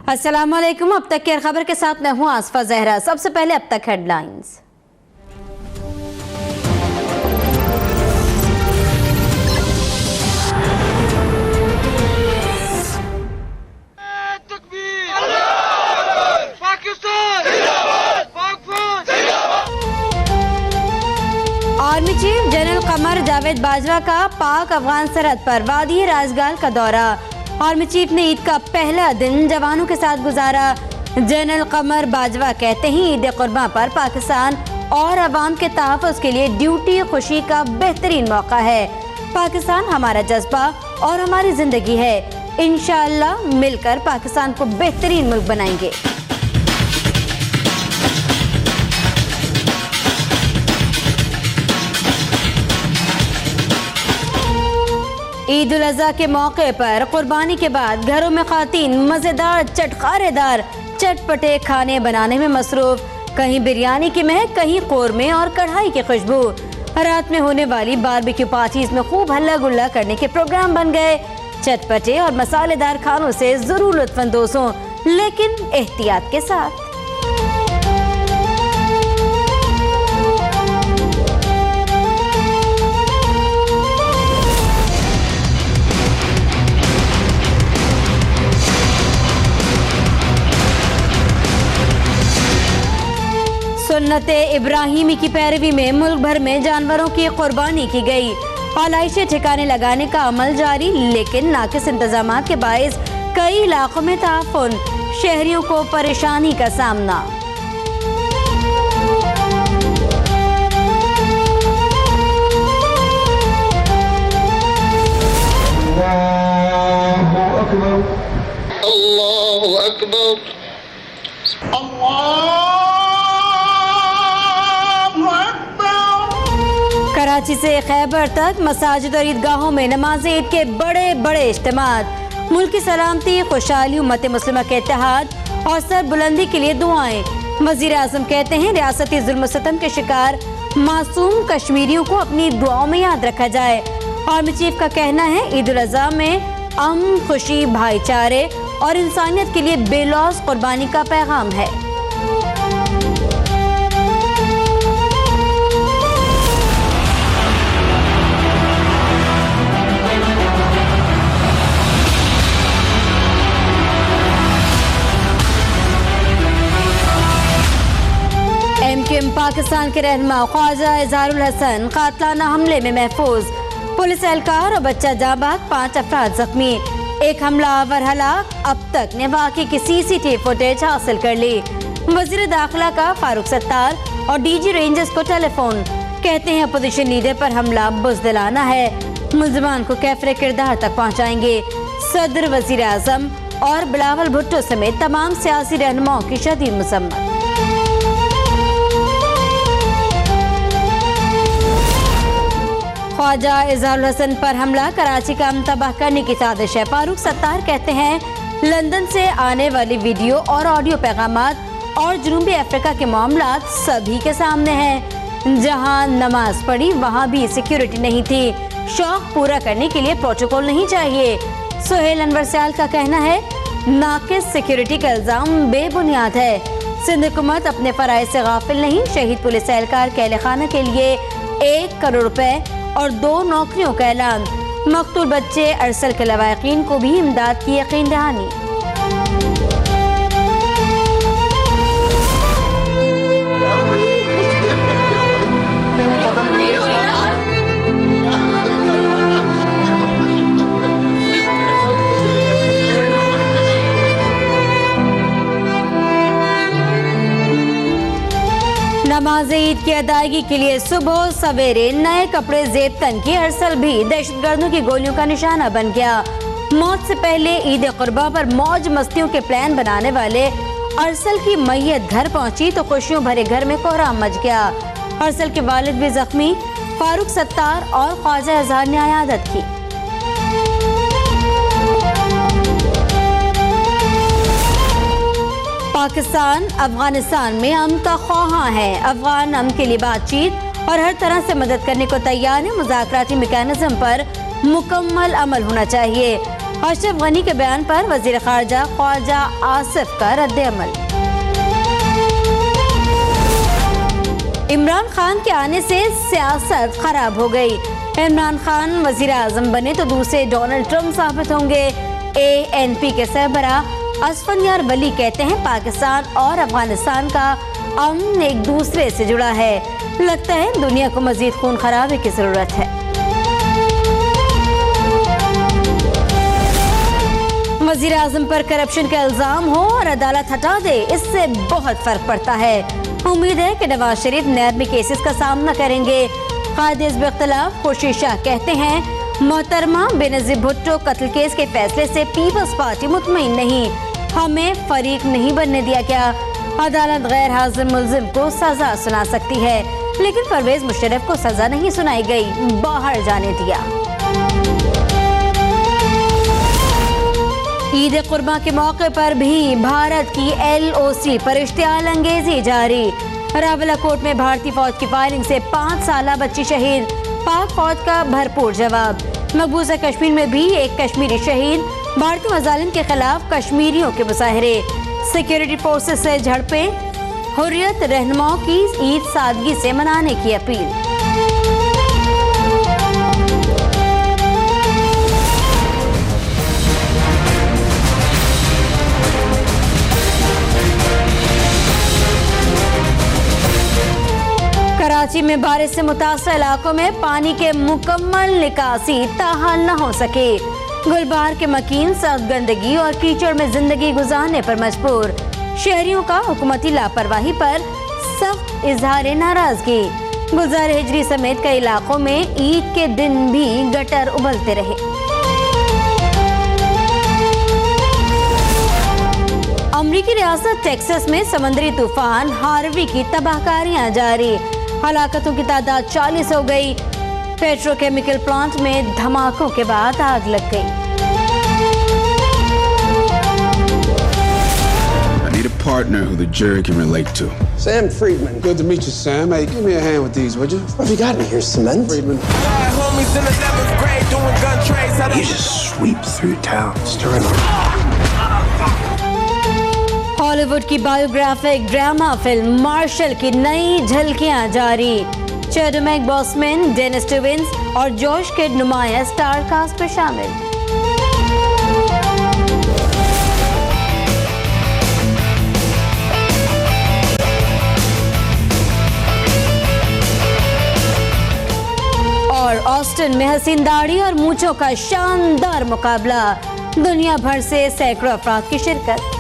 अस्सलाम वालेकुम। अब तक की खबर के साथ मैं हूं आसफा जहरा। सबसे पहले अब तक headlines. Army chief general Qamar Javed Bajwa का पाक अफगान सरहद पर वादी राजगाल का दौरा। आर्मी चीफ ने ईद का पहला दिन जवानों के साथ गुजारा। जनरल कमर बाजवा कहते हैं ईद कुर्बान पर पाकिस्तान और अवाम के तहफ़्फ़ुज़ के लिए ड्यूटी खुशी का बेहतरीन मौका है। पाकिस्तान हमारा जज्बा और हमारी जिंदगी है। इंशाअल्लाह मिलकर पाकिस्तान को बेहतरीन मुल्क बनाएंगे। ईद उल अज़हा के मौके पर कुर्बानी के बाद घरों में ख़वातीन मज़ेदार चटखारेदार चटपटे खाने बनाने में मसरूफ। कहीं बिरयानी की महक, कहीं कोरमे और कढ़ाई की खुशबू। रात में होने वाली बारबेक्यू पार्टीज में खूब हल्ला गुल्ला करने के प्रोग्राम बन गए। चटपटे और मसालेदार खानों से जरूर लुत्फ़अंदोज़ हों, लेकिन एहतियात के साथ। सुन्नत इब्राहिमी की पैरवी में मुल्क भर में जानवरों की कुर्बानी की गई। आलाइशें ठिकाने लगाने का अमल जारी, लेकिन नाकिस इंतजामात के बाइस कई इलाकों में ताफुन, शहरियों को परेशानी का सामना। अल्लाहु अकबर, कराची से खैबर तक मसाजिद और ईदगाहों में नमाज ईद के बड़े बड़े इज्तिमात। मुल्क की सलामती, खुशहाली, उम्मत मुस्लिमा के इत्तेहाद और सरबुलंदी के लिए दुआएं। वज़ीर आज़म कहते हैं रियासती जुल्म सितम के शिकार मासूम कश्मीरियों को अपनी दुआओं में याद रखा जाए। आर्मी चीफ का कहना है ईद उल अज़हा में अमन, खुशी, भाईचारे और इंसानियत के लिए बेलौस कुर्बानी का पैगाम है। एमक्यूएम पाकिस्तान के रहनुमा ख्वाजा इजहारुल हसन कातलाना हमले में महफूज। पुलिस एहलकार और बच्चा जाँ बाग, 5 अफराद जख्मी। एक हमलावर हलाक। अब तक ने वाक़े की सीसीटीवी फुटेज हासिल कर ली। वज़ीर दाखिला का फारूक सत्तार और डीजी रेंजर्स को टेलीफोन। कहते हैं अपोजिशन लीडर पर हमला बुज़दिलाना है। मुल्ज़िमान को कैफरे किरदार तक पहुँचाएंगे। सदर, वज़ीर आज़म और बिलावल भुट्टो समेत तमाम सियासी रहनुमाओं की शदीद मज़म्मत। ख्वाजा इजहारुल हसन पर हमला, कराची का अमन तबाह करने की साजिश है। फारूक सत्तार कहते हैं लंदन से आने वाली वीडियो और ऑडियो पैगामात और जनूबी अफ्रीका के मामलात सभी के सामने हैं। जहां नमाज पढ़ी वहां भी सिक्योरिटी नहीं थी। शौक पूरा करने के लिए प्रोटोकॉल नहीं चाहिए। सुहेल अनवर सयाल का कहना है नाकिस सिक्योरिटी का इल्जाम बेबुनियाद है। सिंध हुकूमत अपने फराइज से गाफिल नहीं। शहीद पुलिस एहलकार के अहले खाना के लिए 1 करोड़ रुपए और 2 नौकरियों का ऐलान। मकतूल बच्चे अरसल के लवाकिन को भी इमदाद की यकीन दहानी। नमाज ईद की अदायगी के लिए सुबह सवेरे नए कपड़े जेब तन की। अरसल भी दहशतगर्दों की गोलियों का निशाना बन गया। मौत से पहले ईद कुर्बा पर मौज मस्तियों के प्लान बनाने वाले अरसल की मैयत घर पहुंची तो खुशियों भरे घर में कोहराम मच गया। अरसल के वालिद भी जख्मी। फारूक सत्तार और ख्वाजा इजहार ने आयादत की। पाकिस्तान अफगानिस्तान में अमन का ख्वाहां है। अफगान अमन के लिए बातचीत और हर तरह से मदद करने को तैयार है। मुज़ाकराती मैकेनिज्म पर मुकम्मल अमल होना चाहिए। अशरफ गनी के बयान पर वजीर खारजा ख्वाजा आसिफ का रद्द-ए-अमल। इमरान खान के आने से सियासत खराब हो गई। इमरान खान वजीर आजम बने तो दूसरे डोनाल्ड ट्रंप साबित होंगे। ANP के सरबराह असफानियार वली कहते हैं पाकिस्तान और अफगानिस्तान का अमन एक दूसरे से जुड़ा है। लगता है दुनिया को मजीद खून खराबे की जरूरत है। वजीर आजम पर करप्शन का इल्जाम हो और अदालत हटा दे, इससे बहुत फर्क पड़ता है। उम्मीद है कि नवाज शरीफ नैब में केसेस का सामना करेंगे। कायदे हिज़्ब इख्तिलाफ खुर्शीद शाह कहते हैं मोहतरमा बेनज़ीर भुट्टो कत्ल केस के फैसले से पीपल्स पार्टी मुतमईन नहीं, हमें फरीक नहीं बनने दिया गया। अदालत गैर हाजिर मुल्जिम को सजा सुना सकती है, लेकिन परवेज मुशर्रफ को सजा नहीं सुनाई गई, बाहर जाने दिया। ईद कुर्बान के मौके पर भी भारत की LOC पर इश्तियाल अंगेजी जारी। रावलाकोट में भारतीय फौज की फायरिंग से 5 साला बच्ची शहीद, पाक फौज का भरपूर जवाब। मकबूजा कश्मीर में भी एक कश्मीरी शहीद, भारतीय मजालिम के खिलाफ कश्मीरियों के मुजाहरे। सिक्योरिटी फोर्सेस से झड़पें, हुर्रियत रहनुमाओं की ईद सादगी से मनाने की अपील। कराची में बारिश से मुतासर इलाकों में पानी के मुकम्मल निकासी ताहाल न हो सके। गुलबहार के मकीन सख्त गंदगी और कीचड़ में जिंदगी गुजारने पर मजबूर। शहरियों का हुकूमती लापरवाही पर सख्त इजहार नाराजगी। गुलजार हिजरी समेत कई इलाकों में ईद के दिन भी गटर उबलते रहे। अमरीकी रियासत टेक्सास में समुद्री तूफान हार्वी की तबाहकारियां जारी। हलाकतों की तादाद 40 हो गई। पेट्रोकेमिकल प्लांट में धमाकों के बाद आग लग गई। I need a partner who the jury can relate to. Sam Friedman. Good to meet you, Sam. Hey, give me a hand with these, would you? What have you got in here? Cement? Friedman. Homies in the 11th grade doing gun trades. You just sweep through town, stirring up. Hollywood की biographic drama film martial की नई झलकियां जारी। Chadwick bossman, Dennis ट्यूविंस और Josh kid नुमाया star cast में शामिल। और Austin में हसीन दाढ़ी और मूंछों का शानदार मुकाबला, दुनिया भर से सैकड़ों अफराद की शिरकत।